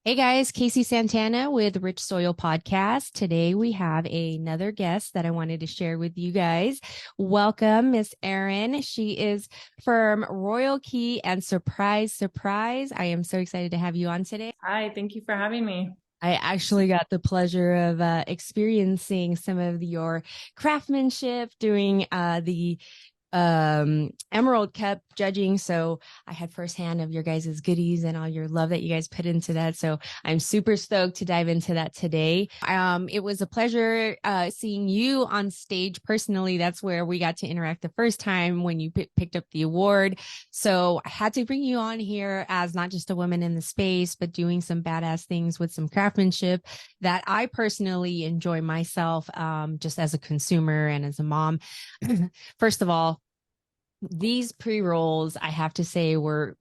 Hey guys, Casey Santana with Rich Soil Podcast. Today we have another guest that I wanted to share with you guys. Welcome, Miss Erin. She is from Royal Key and Suprize Suprize. I am so excited to have you on today. Hi, thank you for having me. I actually got the pleasure of experiencing some of your craftsmanship doing the Emerald Cup judging. So I had firsthand of your guys' goodies and all your love that you guys put into that. So I'm super stoked to dive into that today. It was a pleasure seeing you on stage personally. That's where we got to interact the first time when you picked up the award. So I had to bring you on here as not just a woman in the space, but doing some badass things with some craftsmanship that I personally enjoy myself, just as a consumer and as a mom. First of all, these pre-rolls, I have to say, were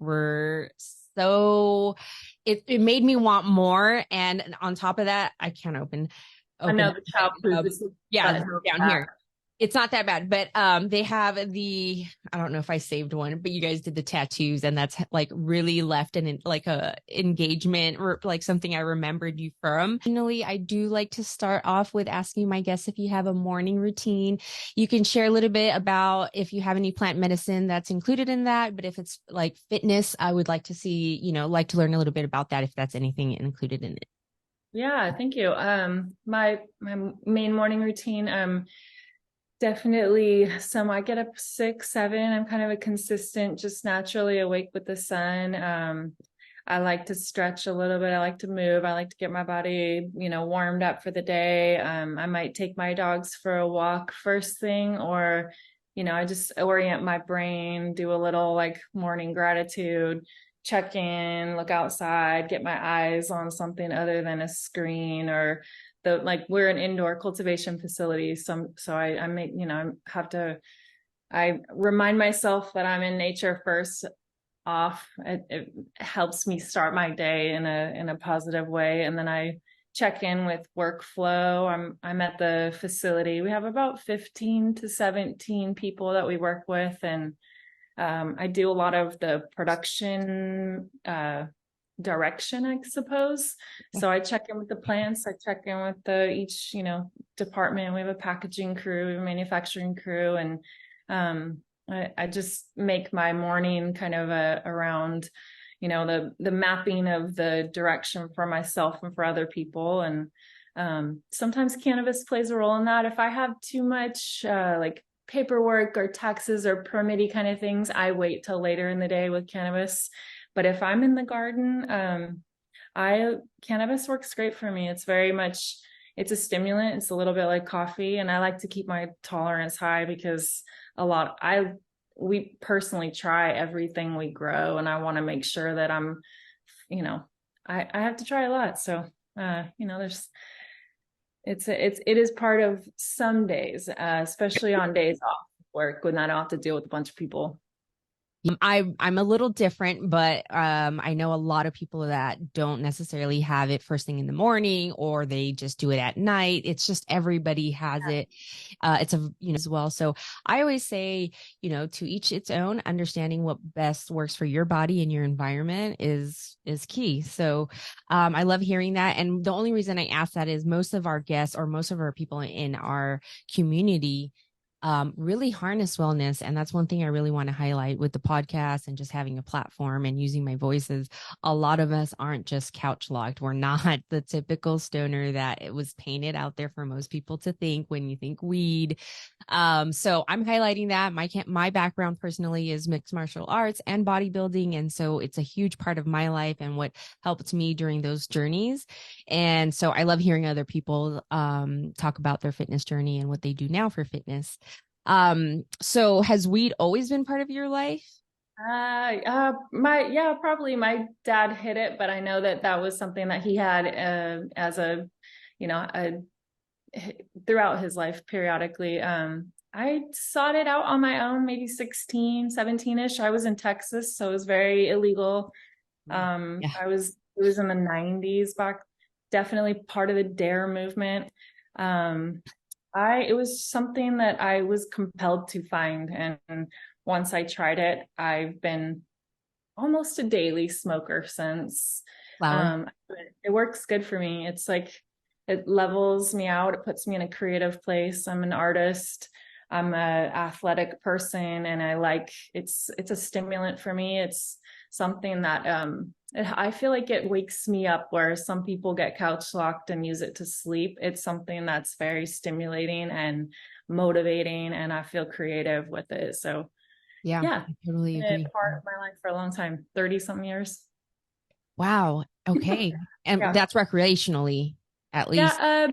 so it made me want more. And on top of that, I can't I open know it. the childproof is Yeah, that helps down that. here. It's not that bad, but they have the, I don't know if I saved one, but you guys did the tattoos, and that's like really left an like a engagement or like something I remembered you from. Finally, I do like to start off with asking my guests if you have a morning routine. You can share a little bit about if you have any plant medicine that's included in that, but if it's like fitness, I would like to see, like to learn a little bit about that if that's anything included in it. Yeah, thank you. My main morning routine, definitely some I get up 6, 7. I'm kind of a consistent, just naturally awake with the sun. I like to stretch a little bit. I like to move. I like to get my body, warmed up for the day. I might take my dogs for a walk first thing, or, I just orient my brain, do a little like morning gratitude, check in, look outside, get my eyes on something other than a screen or like we're an indoor cultivation facility. So I make, I remind myself that I'm in nature first off. It helps me start my day in a positive way. And then I check in with workflow. I'm at the facility. We have about 15 to 17 people that we work with, and I do a lot of the production direction, I suppose. So I check in with the plants, I check in with each, department. We have a packaging crew, we have a manufacturing crew, and I just make my morning kind of around, the mapping of the direction for myself and for other people. And sometimes cannabis plays a role in that. If I have too much like paperwork or taxes or permitty kind of things, I wait till later in the day with cannabis. But if I'm in the garden, I cannabis works great for me. It's very much, it's a stimulant. It's a little bit like coffee, and I like to keep my tolerance high because we personally try everything we grow, and I want to make sure that I'm, I have to try a lot. So there's it is part of some days, especially on days off work when I don't have to deal with a bunch of people. I'm a little different, but I know a lot of people that don't necessarily have it first thing in the morning, or they just do it at night. It's just everybody has it. It's as well. So I always say, to each its own. Understanding what best works for your body and your environment is key. So I love hearing that. And the only reason I ask that is most of our guests or most of our people in our community really harness wellness. And that's one thing I really want to highlight with the podcast and just having a platform and using my voices. A lot of us aren't just couch locked. We're not the typical stoner that it was painted out there for most people to think when you think weed. So I'm highlighting that. My background personally is mixed martial arts and bodybuilding. And so it's a huge part of my life and what helped me during those journeys. And so I love hearing other people talk about their fitness journey and what they do now for fitness. So has weed always been part of your life? Probably my dad hit it, but I know that that was something that he had as you know, a, throughout his life periodically. I sought it out on my own, maybe 16, 17-ish. I was in Texas, so it was very illegal. Yeah. It was in the 90s back, definitely part of the DARE movement. It was something that I was compelled to find. And once I tried it, I've been almost a daily smoker since. Flower. It works good for me. It's like it levels me out. It puts me in a creative place. I'm an artist. I'm a athletic person, and I like it's a stimulant for me. It's something that I feel like it wakes me up where some people get couch locked and use it to sleep. It's something that's very stimulating and motivating, and I feel creative with it. So Yeah, yeah, I totally it's been agree. a part of my life for a long time, 30 some years. Wow. Okay. And Yeah. that's recreationally, at least. Yeah,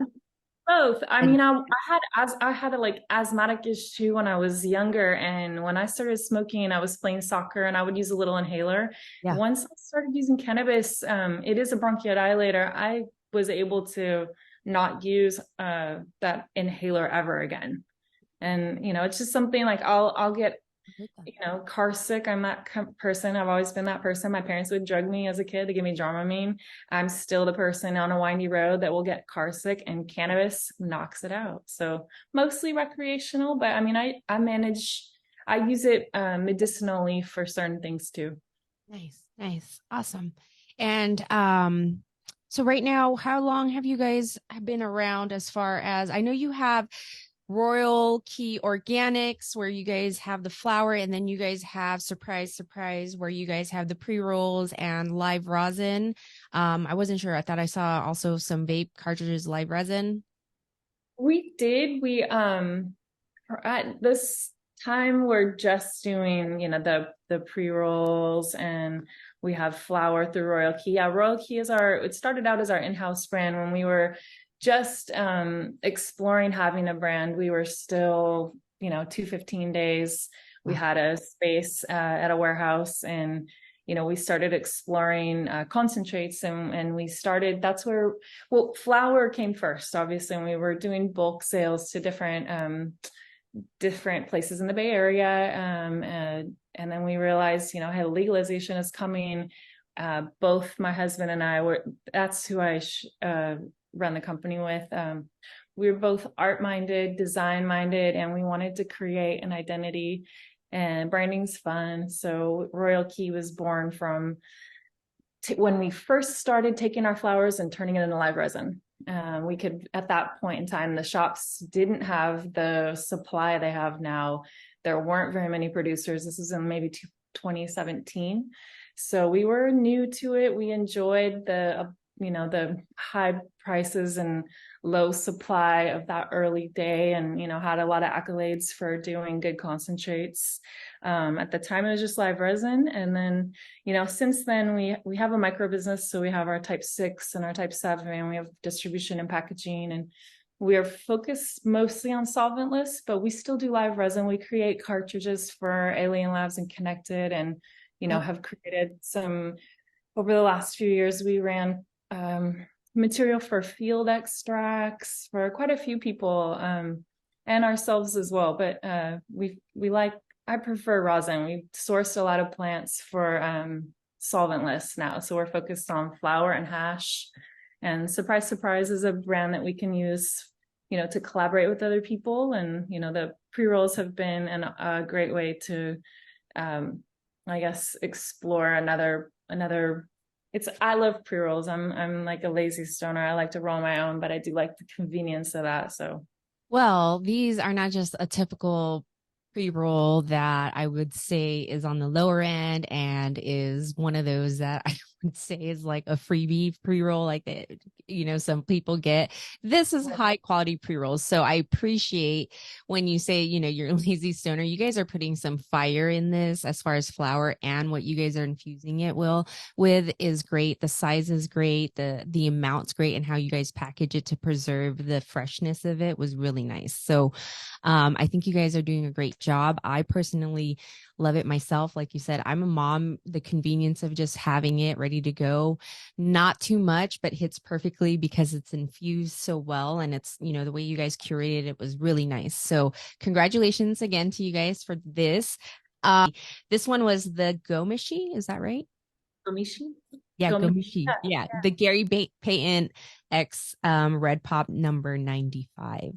both. I And mean, I had a like asthmatic issue when I was younger, and when I started smoking, I was playing soccer, and I would use a little inhaler. yeah. Once I started using cannabis, it is a bronchodilator. I was able to not use that inhaler ever again. And it's just something like I'll get car sick. I'm that person. I've always been that person. My parents would drug me as a kid to give me Dramamine. I'm still the person on a windy road that will get car sick, and cannabis knocks it out. So mostly recreational, but I mean, I use it medicinally for certain things too. Nice, nice, awesome. And so right now, how long have you guys been around as far as I know you have Royal Key Organics where you guys have the flour and then you guys have Suprize Suprize where you guys have the pre-rolls and live rosin. I wasn't sure. I thought I saw also some vape cartridges, live resin. We did. We at this time we're just doing, the pre-rolls, and we have flour through Royal Key. Yeah, Royal Key it started out as our in-house brand when we were just exploring having a brand. We were still, 215 days. We Wow. had a space at a warehouse, and we started exploring concentrates, and we started, that's where, well, flour came first, obviously, and we were doing bulk sales to different places in the Bay Area. And then we realized, hey, legalization is coming. Both my husband and that's who I run the company with. We were both art minded, design minded, and we wanted to create an identity, and branding's fun. So Royal Key was born from when we first started taking our flowers and turning it into live resin. We could, at that point in time, the shops didn't have the supply they have now. There weren't very many producers. This was in maybe 2017. So we were new to it. We enjoyed the high prices and low supply of that early day, and had a lot of accolades for doing good concentrates. At the time it was just live resin, and then since then we have a micro business. So we have our type 6 and our type 7, and we have distribution and packaging, and we are focused mostly on solventless, but we still do live resin. We create cartridges for Alien Labs and Connected, and Oh, have created some over the last few years. We ran material for field extracts for quite a few people, and ourselves as well. But I prefer rosin. We sourced a lot of plants for solventless now. So we're focused on flour and hash. And Suprize Suprize is a brand that we can use, to collaborate with other people. And, the pre-rolls have been a great way to, I guess, explore another I love pre-rolls. I'm like a lazy stoner. I like to roll my own, but I do like the convenience of that. So well, these are not just a typical pre-roll that I would say is on the lower end and is one of those that I would say is like a freebie pre-roll, like that, some people get. This is high quality pre-rolls. So I appreciate when you say, you're a lazy stoner. You guys are putting some fire in this as far as flour, and what you guys are infusing it with is great. The size is great. The amount's great, and how you guys package it to preserve the freshness of it was really nice. So I think you guys are doing a great job. I personally love it myself. Like you said, I'm a mom. The convenience of just having it ready to go, not too much, but hits perfectly because it's infused so well. And it's, the way you guys curated it was really nice. So congratulations again to you guys for this. This one was the Gomishi. Is that right? Gomishi. Yeah, Gomishi. Gomishi. Yeah, the Gary Payton X Red Pop number 95.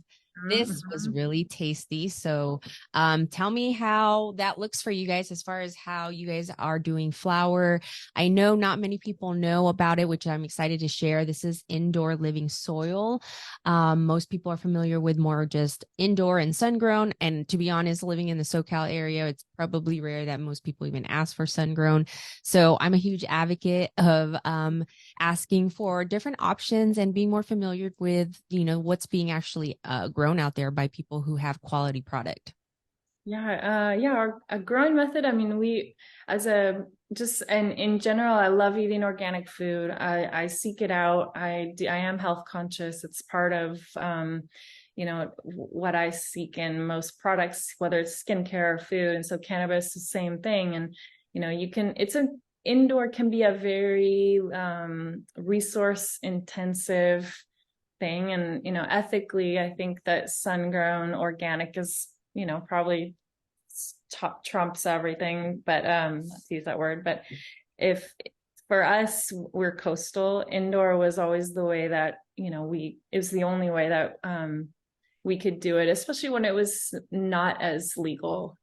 This was Mhm. really tasty. So, tell me how that looks for you guys as far as how you guys are doing flour. I know not many people know about it, which I'm excited to share. This is indoor living soil. Most people are familiar with more just indoor and sun grown. And to be honest, living in the SoCal area, it's probably rare that most people even ask for sun grown. So, I'm a huge advocate of asking for different options and being more familiar with, what's being actually grown out there by people who have quality product. Yeah, a growing method. I mean, we as a just and in general, I love eating organic food. I seek it out. I am health conscious. It's part of what I seek in most products, whether it's skincare or food. And so cannabis, the same thing. And you can. It's an indoor can be a very resource intensive thing, and ethically, I think that sun grown organic is probably trumps everything, but let's use that word. But if for us, we're coastal, indoor was always the way that it was the only way that we could do it, especially when it was not as legal.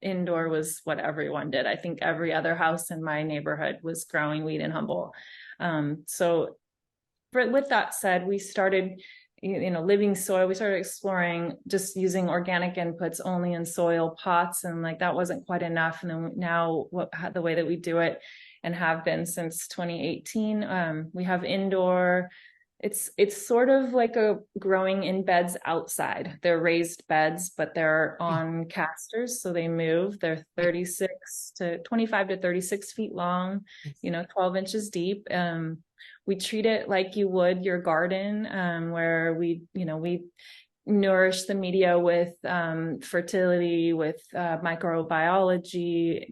Indoor was what everyone did. I think every other house in my neighborhood was growing weed in Humboldt. So with that said, we started living soil. We started exploring just using organic inputs only in soil pots, and like that wasn't quite enough. And then now the way that we do it and have been since 2018, we have indoor. It's sort of like a growing in beds outside. They're raised beds, but they're on casters, so they move. They're 25 to 36 feet long, 12 inches deep. We treat it like you would your garden, where we nourish the media with fertility, with microbiology.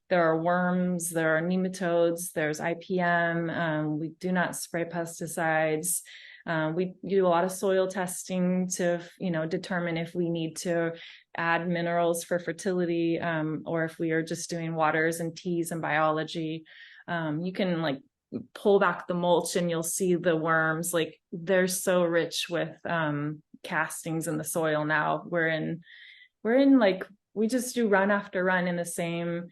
There are worms, there are nematodes, there's IPM. We do not spray pesticides. We do a lot of soil testing to determine if we need to add minerals for fertility, or if we are just doing waters and teas and biology. You can pull back the mulch and you'll see the worms. Like they're so rich with castings in the soil now. We're in we just do run after run in the same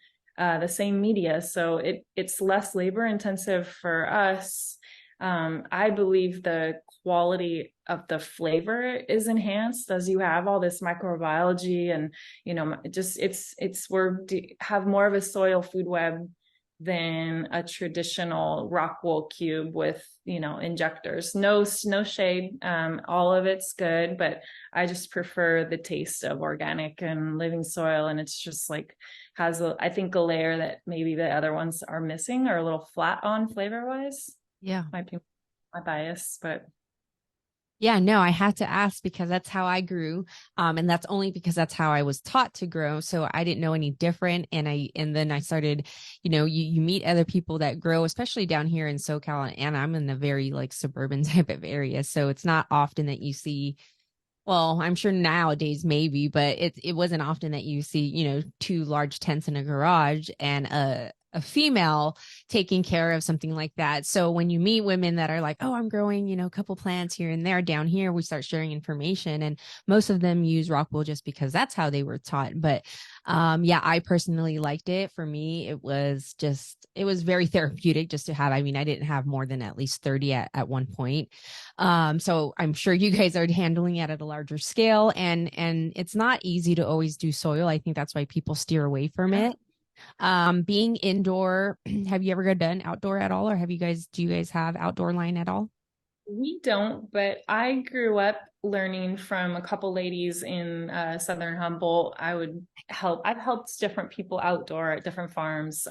media, so it's less labor intensive for us. I believe the quality of the flavor is enhanced as you have all this microbiology, and just have more of a soil food web than a traditional rock wool cube with injectors. No shade, all of it's good, but I just prefer the taste of organic and living soil, and it's just has I think a layer that maybe the other ones are missing or a little flat on flavor wise. Yeah. Might be my bias, but Yeah, no, I had to ask because that's how I grew. And that's only because that's how I was taught to grow. So I didn't know any different. And then I started, you meet other people that grow, especially down here in SoCal. And I'm in a very suburban type of area. So it's not often that you see, well, I'm sure nowadays maybe, but it wasn't often that you see, two large tents in a garage and a female taking care of something like that. So when you meet women that are like, oh, I'm growing, a couple plants here and there down here, we start sharing information. And most of them use rock wool just because that's how they were taught. But yeah, I personally liked it. For me, it was very therapeutic just to have. I mean, I didn't have more than at least 30 at one point. So I'm sure you guys are handling it at a larger scale, and it's not easy to always do soil. I think that's why people steer away from it. Being indoor, have you ever done outdoor at all, or do you guys have outdoor line at all? we don't. But I grew up learning from a couple ladies in Southern Humboldt. I've helped different people outdoor at different farms,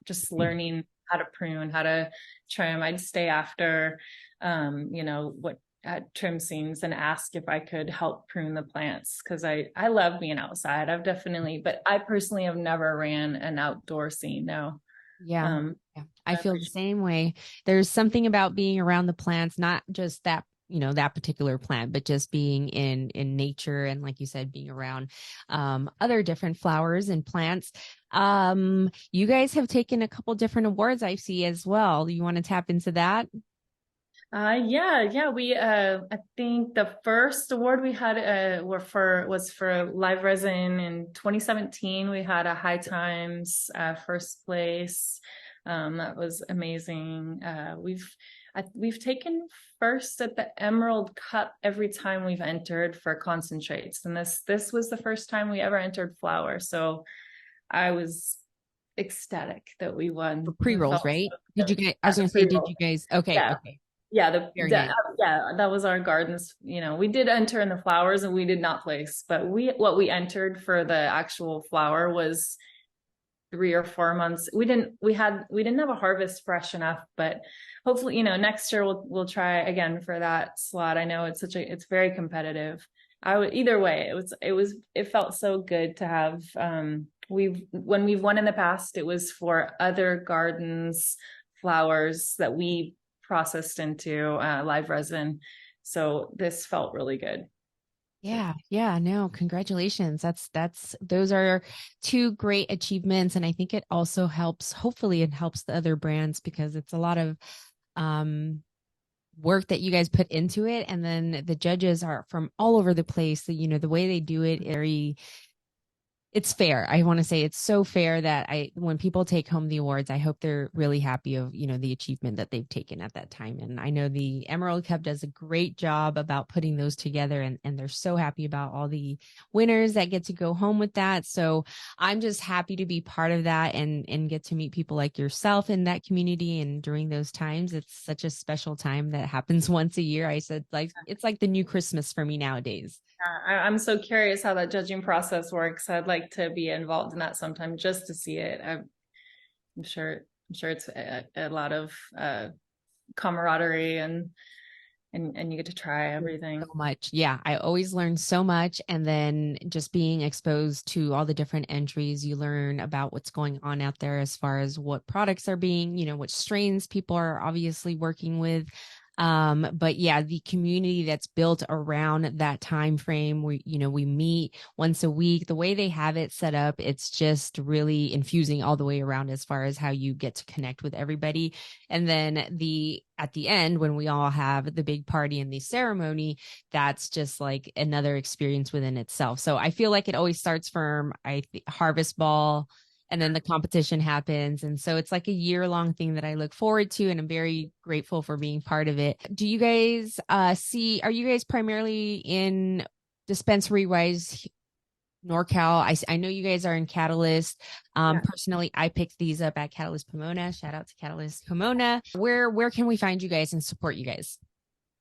just learning how to prune, how to trim. I'd stay after what at trim scenes and ask if I could help prune the plants, because I love being outside. But I personally have never ran an outdoor scene. No. Yeah. um Yeah. I I feel the appreciate same way. There's something about being around the plants, not just that, that particular plant, but just being in nature, and like you said, being around other different flowers and plants. You guys have taken a couple different awards I see as well. You want to tap into that? Yeah. I think the first award we had was for live resin in 2017. We had a High Times first place. That was amazing. We've taken first at the Emerald Cup every time we've entered for concentrates, and this was the first time we ever entered flour. So I was ecstatic that we For won. It pre-rolls, felt right? so Did you good. guys, I was At the gonna say, did pre-roll. you guys, okay, Yeah. okay. Yeah, Very nice. yeah, that was our gardens. We did enter in the flowers and we did not place, but what we entered for the actual flower was 3 or 4 months. We didn't have a harvest fresh enough, but hopefully, next year we'll try again for that slot. I know it's very competitive. I would either way, it felt so good to have when we've won in the past, it was for other gardens, flowers that we processed into live resin. So this felt really good. Yeah, yeah, no, congratulations. Those are two great achievements. And I think it also helps, hopefully it helps the other brands because it's a lot of um work that you guys put into it. And then the judges are from all over the place. So, the way they do it, very it's fair. I want to say it's so fair that when people take home the awards, I hope they're really happy of, the achievement that they've taken at that time. And I know the Emerald Cup does a great job about putting those together and they're so happy about all the winners that get to go home with that. So I'm just happy to be part of that and get to meet people like yourself in that community. And during those times, it's such a special time that happens once a year. I said, like, it's like the new Christmas for me nowadays. I'm so curious how that judging process works. I'd like to be involved in that sometime just to see it. I'm sure. I'm sure it's a lot of camaraderie and you get to try everything. So much. Yeah, I always learn so much. And then just being exposed to all the different entries, you learn about what's going on out there as far as what products are being, what strains people are obviously working with. But yeah, the community that's built around that time frame, we meet once a week. The way they have it set up, it's just really infusing all the way around as far as how you get to connect with everybody. And then at the end, when we all have the big party and the ceremony, that's just like another experience within itself. So I feel like it always starts from harvest ball, and then the competition happens. And so it's like a year-long thing that I look forward to, and I'm very grateful for being part of it. Do you guys are you guys primarily in dispensary wise NorCal? I know you guys are in Catalyst. Yeah. Personally, I picked these up at Catalyst Pomona. Shout out to Catalyst Pomona. Where can we find you guys and support you guys?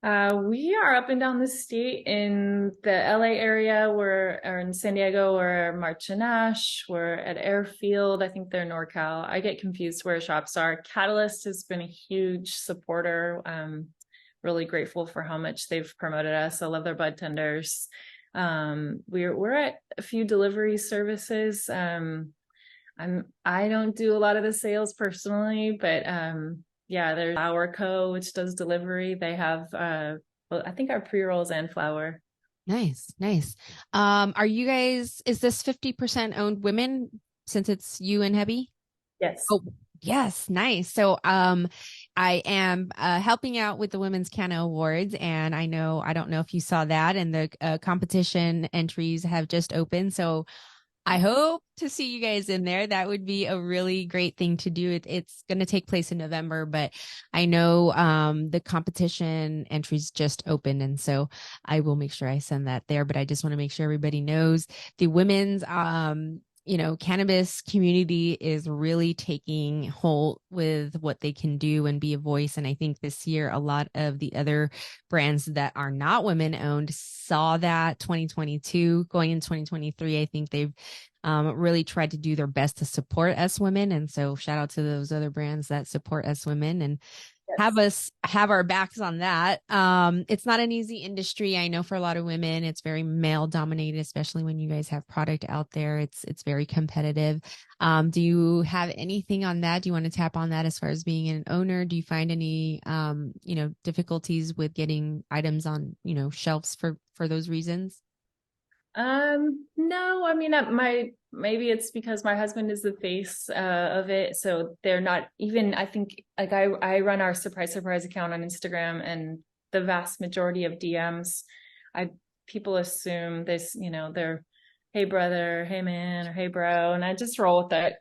We are up and down the state in the LA area. Or in San Diego. We're Marchinash. We're at Airfield. I think they're NorCal. I get confused where shops are. Catalyst has been a huge supporter. Really grateful for how much they've promoted us. I love their bud tenders. We're at a few delivery services. I don't do a lot of the sales personally, but yeah, there's Flour Co, which does delivery. They have well, I think our pre-rolls and flour. Nice, nice. Are you guys, is this 50% owned women since it's you and Hebby? Yes. Oh, yes, nice. So, I am helping out with the Women's Cano Awards, and I don't know if you saw that, and the competition entries have just opened. So, I hope to see you guys in there. That would be a really great thing to do. It's going to take place in November, but I know the competition entries just opened, and so I will make sure I send that there. But I just want to make sure everybody knows the women's cannabis community is really taking hold with what they can do and be a voice. And I think this year, a lot of the other brands that are not women owned saw that 2022 going in 2023. I think they've really tried to do their best to support us women. And so shout out to those other brands that support us women and have Yes. us have our backs on that. It's not an easy industry. I know for a lot of women, it's very male dominated, especially when you guys have product out there. It's very competitive. Do you have anything on that? Do you want to tap on that as far as being an owner? Do you find any difficulties with getting items on, shelves for those reasons? No, I mean, maybe it's because my husband is the face of it, so they're not even. I think like I run our Surprise Surprise account on Instagram, and the vast majority of DMs, I people assume this, they're hey brother, hey man, or hey bro, and I just roll with it.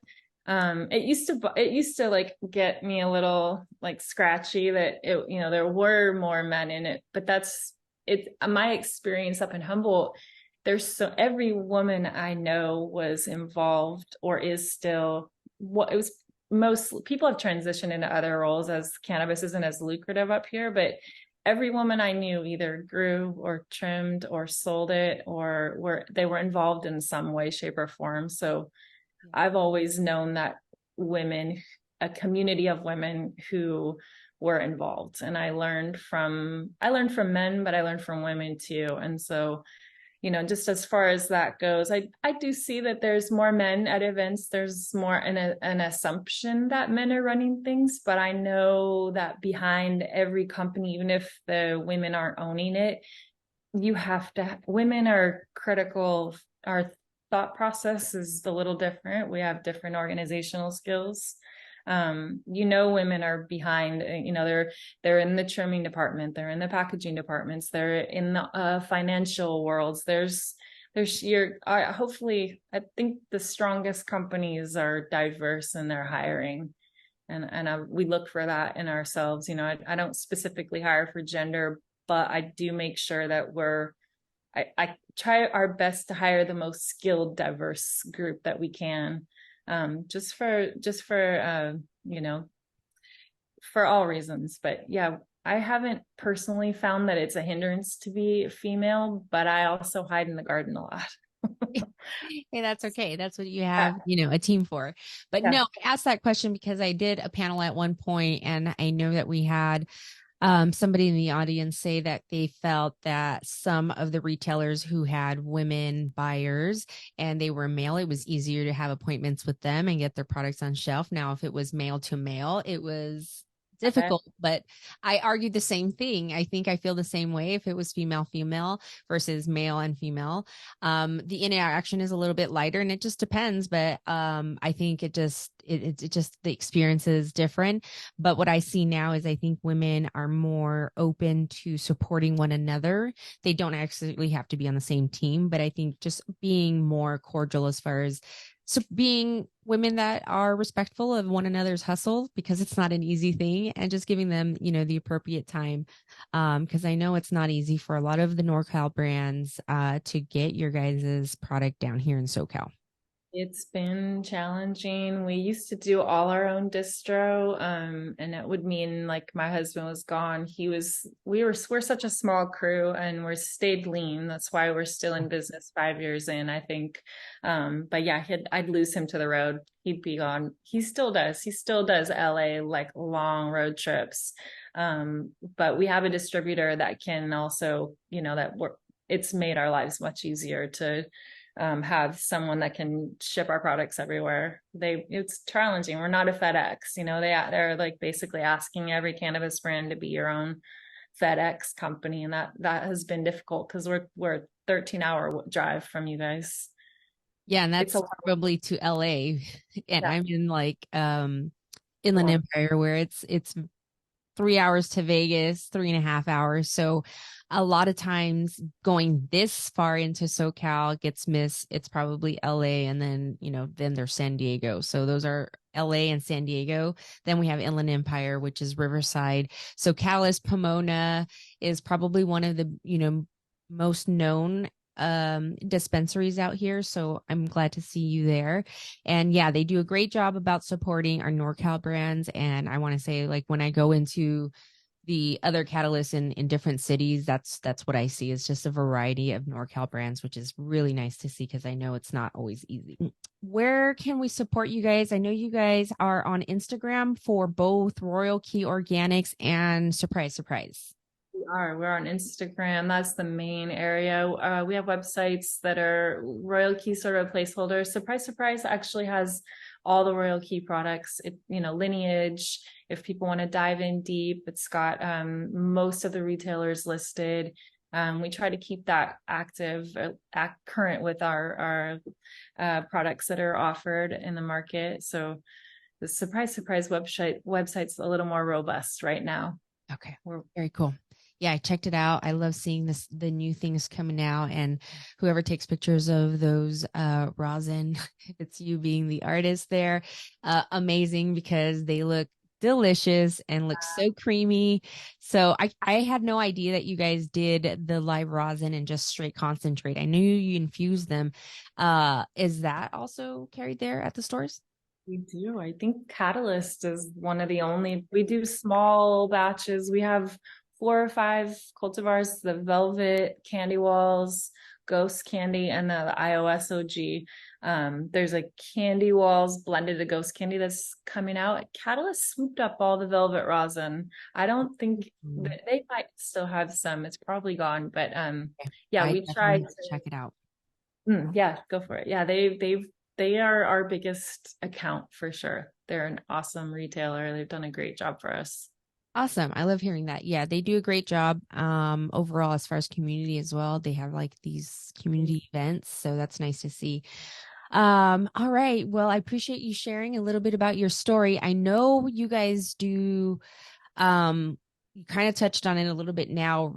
It used to like get me a little like scratchy that there were more men in it, but that's it. My experience up in Humboldt, every woman I know was involved or is still. What it was Most people have transitioned into other roles as cannabis isn't as lucrative up here, but every woman I knew either grew or trimmed or sold it, or they were involved in some way, shape, or form. So I've always known that women, a community of women who were involved, and I learned from men, but I learned from women too. And so, just as far as that goes, I do see that there's more men at events. There's more an assumption that men are running things, but I know that behind every company, even if the women aren't owning it, women are critical. Our thought process is a little different. We have different organizational skills. Women are behind, they're in the trimming department, they're in the packaging departments, they're in the financial worlds. Hopefully, I think the strongest companies are diverse in their hiring. And we look for that in ourselves. I don't specifically hire for gender, but I do make sure that I try our best to hire the most skilled, diverse group that we can, for all reasons. But yeah, I haven't personally found that it's a hindrance to be female, but I also hide in the garden a lot. Hey, that's okay. That's what you have, a team for. But Yeah. no, I asked that question because I did a panel at one point, and I know that we had somebody in the audience say that they felt that some of the retailers who had women buyers and they were male, it was easier to have appointments with them and get their products on shelf. Now, if it was male to male, it was difficult, but I argued the same thing. I think I feel the same way if it was female versus male and female. The interaction is a little bit lighter and it just depends, but I think it just the experience is different. But what I see now is I think women are more open to supporting one another. They don't actually have to be on the same team, but I think just being more cordial as far as being women that are respectful of one another's hustle, because it's not an easy thing, and just giving them, the appropriate time. Because I know it's not easy for a lot of the NorCal brands to get your guys' product down here in SoCal. It's been challenging. We used to do all our own distro, and it would mean like my husband was gone. We're such a small crew, and we're stayed lean. That's why we're still in business 5 years in, I think. But yeah, I'd lose him to the road. He'd be gone. He still does. He still does LA like long road trips. But we have a distributor that can also, it's made our lives much easier to have someone that can ship our products everywhere. It's challenging. We're not a FedEx, they're like basically asking every cannabis brand to be your own FedEx company. And that has been difficult because we're a 13-hour drive from you guys. Yeah, and It's that's a lot. probably to LA. And Yeah. I'm in like Inland Empire where it's 3 hours to Vegas, 3.5 hours. So a lot of times going this far into SoCal gets missed. It's probably LA, and then, then there's San Diego. So those are LA and San Diego. Then we have Inland Empire, which is Riverside. So Pomona is probably one of the, most known dispensaries out here. So I'm glad to see you there. And yeah, they do a great job about supporting our NorCal brands. And I want to say, like, when I go into the other catalysts in different cities, that's what I see is just a variety of NorCal brands, which is really nice to see because I know it's not always easy. Where can we support you guys? I know you guys are on Instagram for both Royal Key Organics and Suprize Suprize. We're on Instagram. That's the main area. We have websites that are Royal Key sort of placeholders. Surprise Surprise actually has all the Royal Key products. Lineage. If people want to dive in deep, it's got most of the retailers listed. We try to keep that active, current with our products that are offered in the market. So the Suprize website's a little more robust right now. Okay. Very cool. Yeah, I checked it out. I love seeing the new things coming out, and whoever takes pictures of those rosin, it's you being the artist there. Amazing, because they look delicious and look so creamy. So I had no idea that you guys did the live rosin and just straight concentrate. I knew you infused them. Is that also carried there at the stores? We do. I think Catalyst is one of the only, we do small batches. We have 4 or 5 cultivars, the Velvet, Candy Walls, Ghost Candy, and the iOS OG. There's a Candy Walls blended to Ghost Candy that's coming out. Catalyst swooped up all the Velvet rosin. I don't think they might still have some. It's probably gone, but yeah, I we definitely tried have to check it out. yeah, go for it. Yeah, they are our biggest account for sure. They're an awesome retailer. They've done a great job for us. Awesome. I love hearing that. Yeah, they do a great job overall as far as community as well. They have like these community events, so that's nice to see. All right. Well, I appreciate you sharing a little bit about your story. I know you guys do you kind of touched on it a little bit now,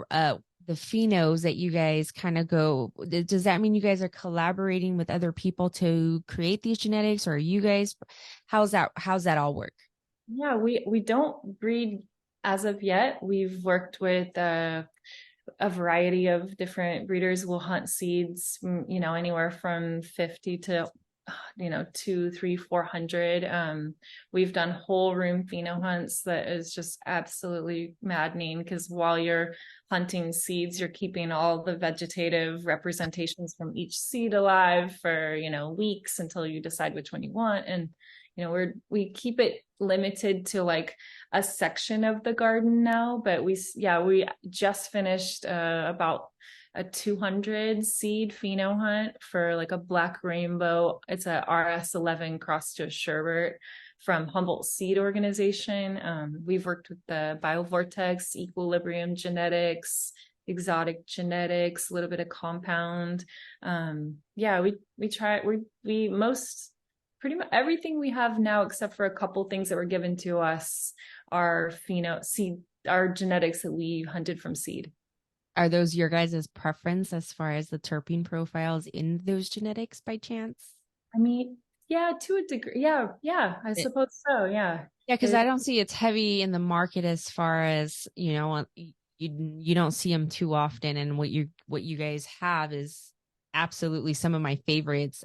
the phenos that you guys kind of go, does that mean you guys are collaborating with other people to create these genetics, or are you guys, how's that all work? Yeah, we don't breed as of yet. We've worked with a variety of different breeders. Will hunt seeds, anywhere from 50 to 2, 3, 400. We've done whole room pheno hunts that is just absolutely maddening, because while you're hunting seeds, you're keeping all the vegetative representations from each seed alive for weeks until you decide which one you want. And we keep it limited to like a section of the garden now, but we just finished about a 200 seed pheno hunt for like a black rainbow. It's a RS11 crossed to a sherbet from Humboldt Seed Organization. We've worked with the Biovortex, Equilibrium Genetics, Exotic Genetics, a little bit of compound. Yeah, we try, we most pretty much everything we have now, except for a couple things that were given to us, are our genetics that we hunted from seed. Are those your guys' preference as far as the terpene profiles in those genetics by chance? I mean, yeah, to a degree. Yeah, I It, suppose so. Yeah. yeah, because I don't see it's heavy in the market as far as, you don't see them too often, and what you guys have is absolutely some of my favorites.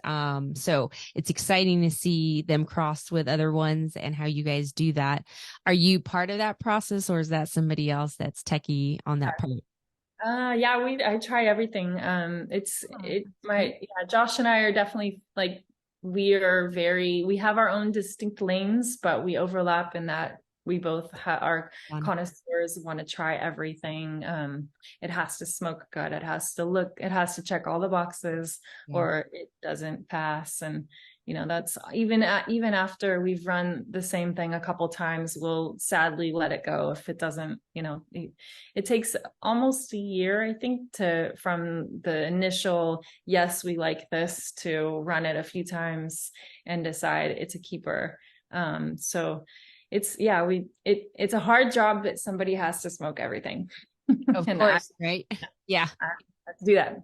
So it's exciting to see them crossed with other ones and how you guys do that. Are you part of that process, or is that somebody else that's techie on that part? Yeah, I try everything. Josh and I are definitely like, we have our own distinct lanes, but we overlap in that we both are Fun. connoisseurs, want to try everything. It has to smoke good. It has to check all the boxes, Yeah. or it doesn't pass. And that's even after we've run the same thing a couple times, we'll sadly let it go if it doesn't. It takes almost a year, I think, from the initial yes, we like this, to run it a few times and decide it's a keeper. So it's a hard job, that somebody has to smoke everything. Of And course, right? Yeah. I have to do that.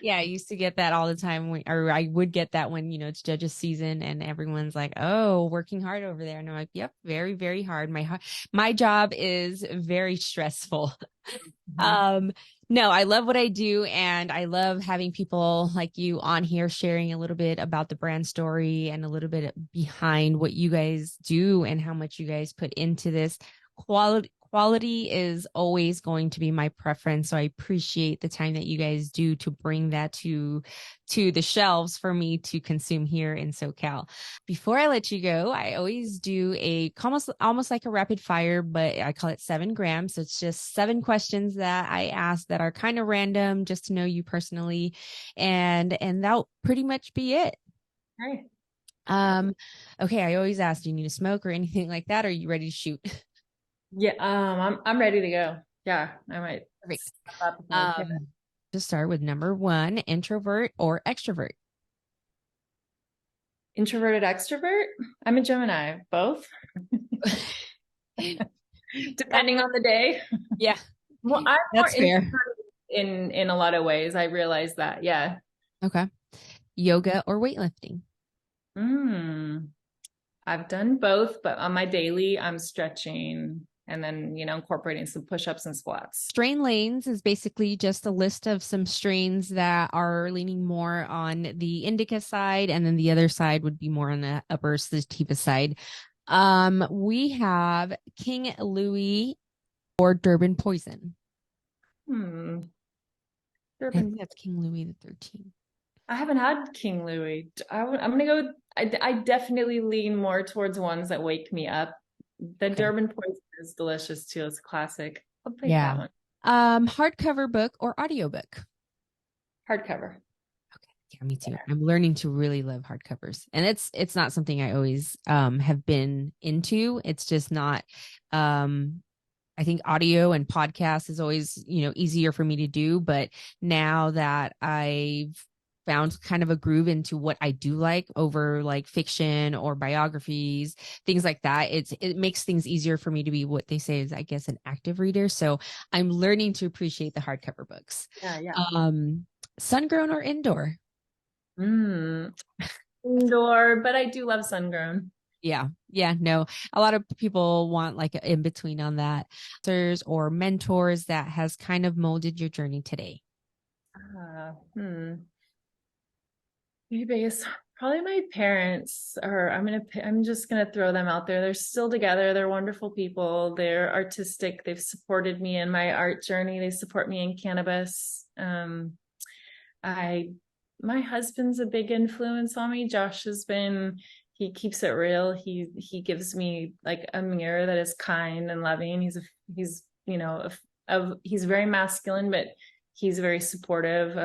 Yeah, I used to get that all the time or I would get that when, it's judges season and everyone's like, "Oh, working hard over there." And I'm like, "Yep, very, very hard. My job is very stressful." Mhm. No, I love what I do, and I love having people like you on here sharing a little bit about the brand story and a little bit behind what you guys do and how much you guys put into this. Quality is always going to be my preference, so I appreciate the time that you guys do to bring that to the shelves for me to consume here in SoCal. Before I let you go, I always do a almost like a rapid fire, but I call it 7 grams. So it's just 7 questions that I ask that are kind of random, just to know you personally, and that'll pretty much be it. All right. Okay, I always ask, do you need to smoke or anything like that? Or are you ready to shoot? Yeah, I'm ready to go. Yeah, I might Perfect. step up if I can. Um, to start with number one, introvert or extrovert? Introverted, extrovert? I'm a Gemini, both, That, depending on the day. yeah, Well, I'm more that's fair. introverted in a lot of ways. I realize that. Yeah. Okay. Yoga or weightlifting? Mm. I've done both, but on my daily, I'm stretching and then, incorporating some push-ups and squats. Strain lanes is basically just a list of some strains that are leaning more on the indica side, and then the other side would be more on the upper sativa side. We have King Louis or Durban Poison. Hmm. I Durban. think that's King Louis the 13th. I haven't had King Louis. I'm gonna go. I definitely lean more towards ones that wake me up. The Okay. Durban Poison is delicious too. It's a classic. I'll take Yeah. that one. Hardcover book or audiobook? Hardcover. Yeah, me too. I'm learning to really love hardcovers. And it's not something I always have been into. It's just not I think audio and podcast is always, easier for me to do, but now that I've found kind of a groove into what I do like over like fiction or biographies, things like that, it makes things easier for me to be what they say is, I guess, an active reader. So I'm learning to appreciate the hardcover books. Yeah, yeah. Sun-grown or indoor? Mm. Indoor, but I do love sun-grown. Yeah. Yeah. No, a lot of people want like an in between on that. Or mentors that has kind of molded your journey today. Uh, hmm. Base, probably my parents, or I'm just gonna throw them out there. They're still together. They're wonderful people. They're artistic. They've supported me in my art journey. They support me in cannabis. I My husband's a big influence on me. Josh has been, he keeps it real. He gives me like a mirror that is kind and loving. He's he's very masculine, but he's very supportive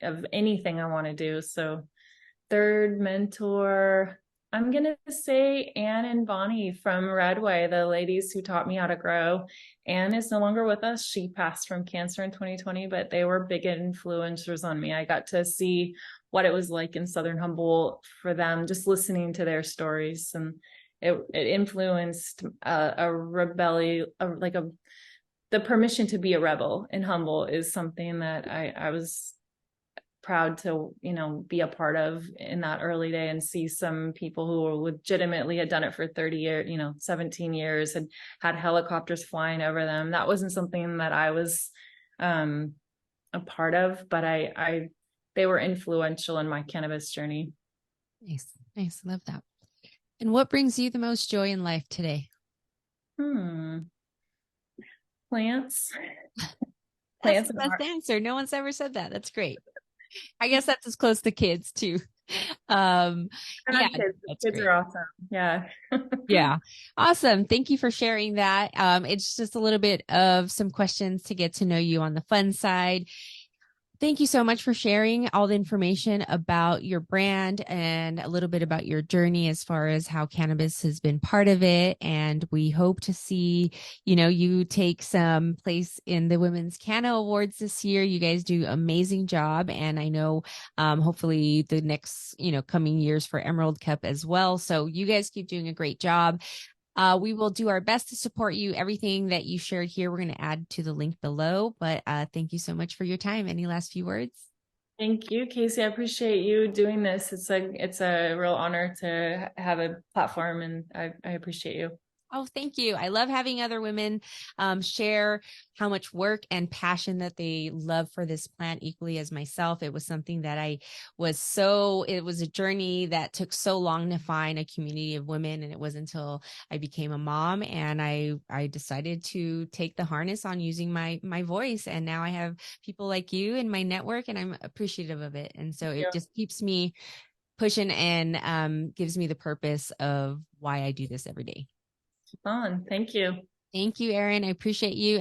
of anything I want to do. So third mentor, I'm gonna say Anne and Bonnie from Redway, the ladies who taught me how to grow. Anne is no longer with us. She passed from cancer in 2020, but they were big influencers on me. I got to see what it was like in Southern Humboldt for them, just listening to their stories, and it influenced a rebellion, the permission to be a rebel in Humboldt is something that I was proud to be a part of in that early day, and see some people who legitimately had done it for 30 years, 17 years, had helicopters flying over them. That wasn't something that I was a part of, but I they were influential in my cannabis journey. Nice. Nice. Love that. And what brings you the most joy in life today? Plants. That's Plants the and best art. answer. No one's ever said that. That's great. I guess that's as close to kids too. Um, And yeah, our kids. that's Kids great. are awesome. Yeah. Yeah. Awesome. Thank you for sharing that. It's just a little bit of some questions to get to know you on the fun side. Thank you so much for sharing all the information about your brand and a little bit about your journey as far as how cannabis has been part of it. And we hope to see, you take some place in the Women's Canna Awards this year. You guys do amazing job. And I know, hopefully the next, coming years for Emerald Cup as well. So you guys keep doing a great job. We will do our best to support you. Everything that you shared here, we're going to add to the link below. But thank you so much for your time. Any last few words? Thank you, Casey. I appreciate you doing this. It's a real honor to have a platform, and I appreciate you. Oh, thank you. I love having other women share how much work and passion that they love for this plant equally as myself. It was something that it was a journey that took so long to find a community of women. And it wasn't until I became a mom and I decided to take the harness on using my voice. And now I have people like you in my network, and I'm appreciative of it. And so it just keeps me pushing and gives me the purpose of why I do this every day. Fun. Thank you. Thank you, Erin. I appreciate you.